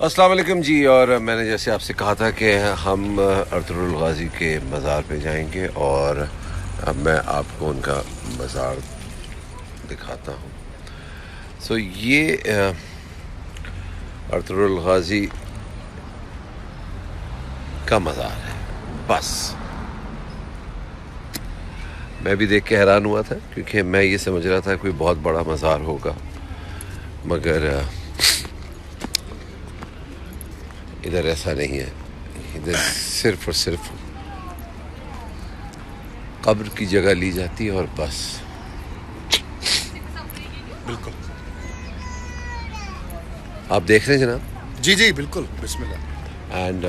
السلام علیکم جی. اور میں نے جیسے آپ سے کہا تھا کہ ہم ارطغرل الغازی کے مزار پہ جائیں گے اور اب میں آپ کو ان کا مزار دکھاتا ہوں. سو یہ ارطغرل الغازی کا مزار ہے. بس میں بھی دیکھ کے حیران ہوا تھا کیونکہ میں یہ سمجھ رہا تھا کوئی بہت بڑا مزار ہوگا، مگر ادھر ایسا نہیں ہے. ادھر صرف اور صرف قبر کی جگہ لی جاتی ہے اور بس. بالکل آپ دیکھ رہے ہیں جناب؟ جی جی بالکل. بسم اللہ. اینڈ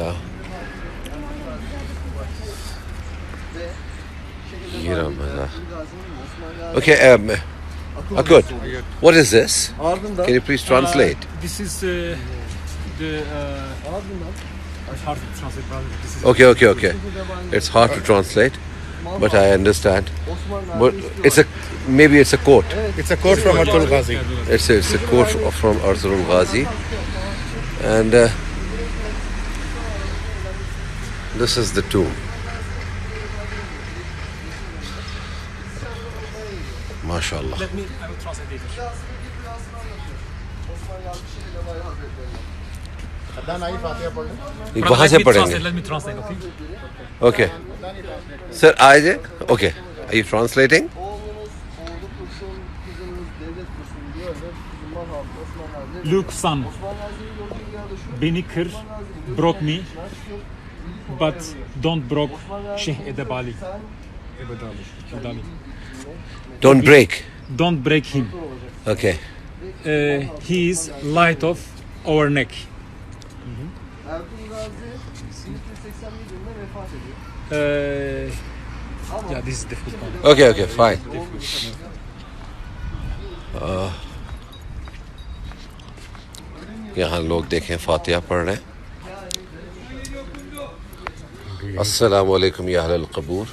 یہ رہا مزار. Okay Akut, what is this? Can you please translate? This is the hard to translate. This is Okay. It's hard to translate, but I understand. But maybe it's a quote. It's a quote from Arthur Ghazi. It's a quote from Arthur Ghazi, and this is the tomb. MashaAllah. Let me. I will translate later. وہاں سے پڑھیں گے. Let me translate. Okay. Okay. Sir, آئیے. Okay. Are you translating? Look, son. Beni kır, broke me, but don't broke Sheikh Edebali. Edebali. Don't break. Don't break him. Okay. He is light of our neck. Yeah, this is difficult. Okay, fine. یہاں لوگ دیکھیں فاتحہ پڑھ رہے ہیں. السلام علیکم یا اہل القبور.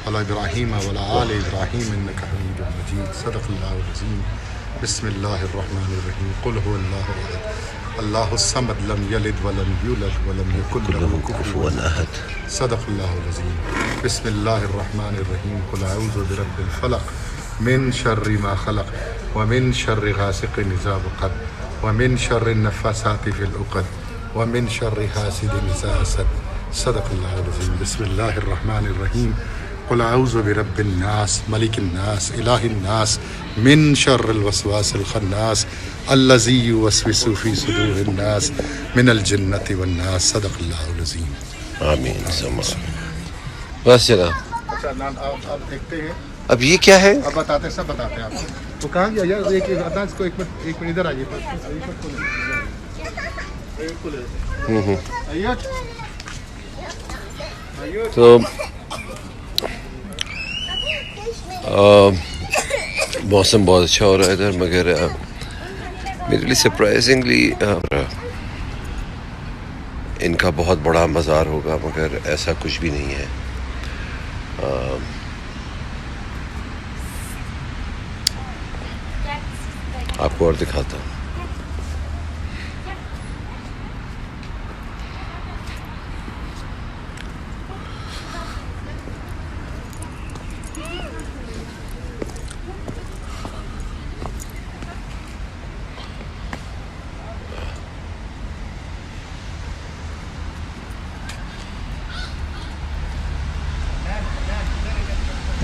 علی ابراہیم وعلی آل ابراہیم انک حمید مجید. صدق اللہ العظیم. بسم اللہ الرحمن الرحیم. قل هو اللہ احد اللہ الصمد لم یلد ولم یولد ولم یکن لہ کفوا احد. صدق اللہ العظیم. بسم اللہ الرحمن الرحیم. قل اعوذ برب الفلق من شر ما خلق ومن شر غاسق اذا وقب ومن شر النفاثات في العقد ومن شر حاسد اذا حسد. صدق اللہ العظیم. بسم اللہ الرحمن الرحیم. قل اعوذ برب الناس ملک الناس الہ الناس من شر الوسواس الخناس الذی یوسوس فی صدور الناس من الجنۃ والناس. صدق اللہ العظیم. آمین. بس جناب. آپ دیکھتے ہیں اب یہ کیا ہے؟ اب بتاتے ہیں، سب بتاتے ہیں آپ کو. تو کہاں گیا یار؟ اس کو ایک منٹ ادھر آئیے. تو موسم بہت اچھا ہو رہا ہے ادھر، مگر میرے لیے سرپرائزنگلی ان کا بہت بڑا مزار ہوگا، مگر ایسا کچھ بھی نہیں ہے. آپ کو اور دکھاتا ہوں.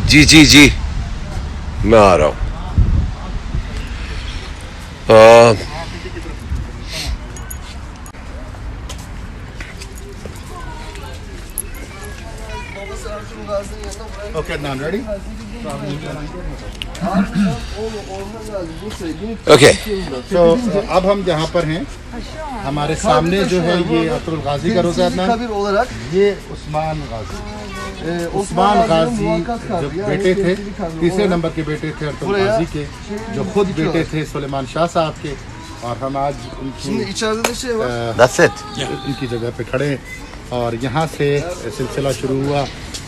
جی میں آ رہا ہوں. Okay naan ready. اوکے. تو اب ہم جہاں پر ہیں ہمارے سامنے جو ہے یہ ارطغرل الغازی کا روزہ ہے. یہ عثمان غازی جو بیٹے تھے، تیسرے نمبر کے بیٹے تھے ارطغرل غازی کے، جو خود بیٹے تھے سلیمان شاہ صاحب کے. اور ہم آج ان کی جگہ پہ کھڑے ہیں اور یہاں سے سلسلہ شروع ہوا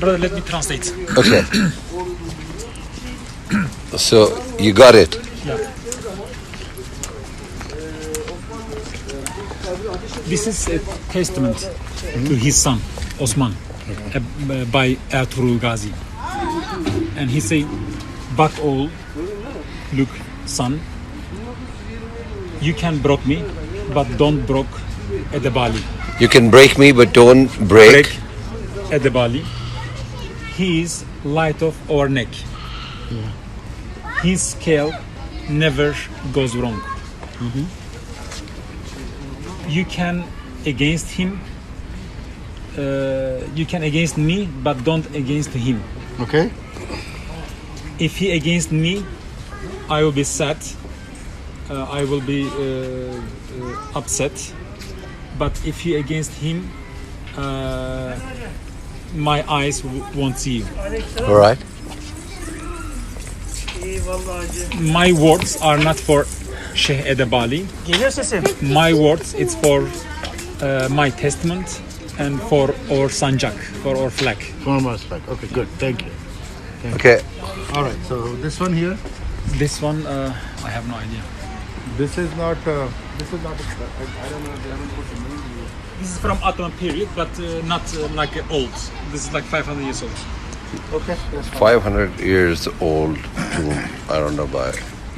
Brother, let me translate. Okay. So you got it. Yeah. This is a testament to his son Osman by Ertuğrul Gazi, and he say, "Bak oğul, look son, you can broke me, but don't broke Edebali. You can break me, but don't break. Edebali. He is light of our neck. His scale never goes wrong. You can against him. You can against me, but don't against him. Okay. If he against me, I will be sad. I will be upset. But if he against him, my eyes won't see you. All right. My words are not for Sheikh Edebali. Geliyor sesim. My words, it's for my testament and for our sanjak, for our flag. Okay, good. Thank you. Okay. All right. So this one here, This one, I have no idea. this is not. This is not. I don't know. They haven't put the name here. This is from Ottoman period, but not like old. This is like 500 years old. Okay. That's fine. 500 years old tomb. I don't know by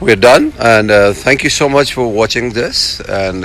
We're done and thank you so much for watching this and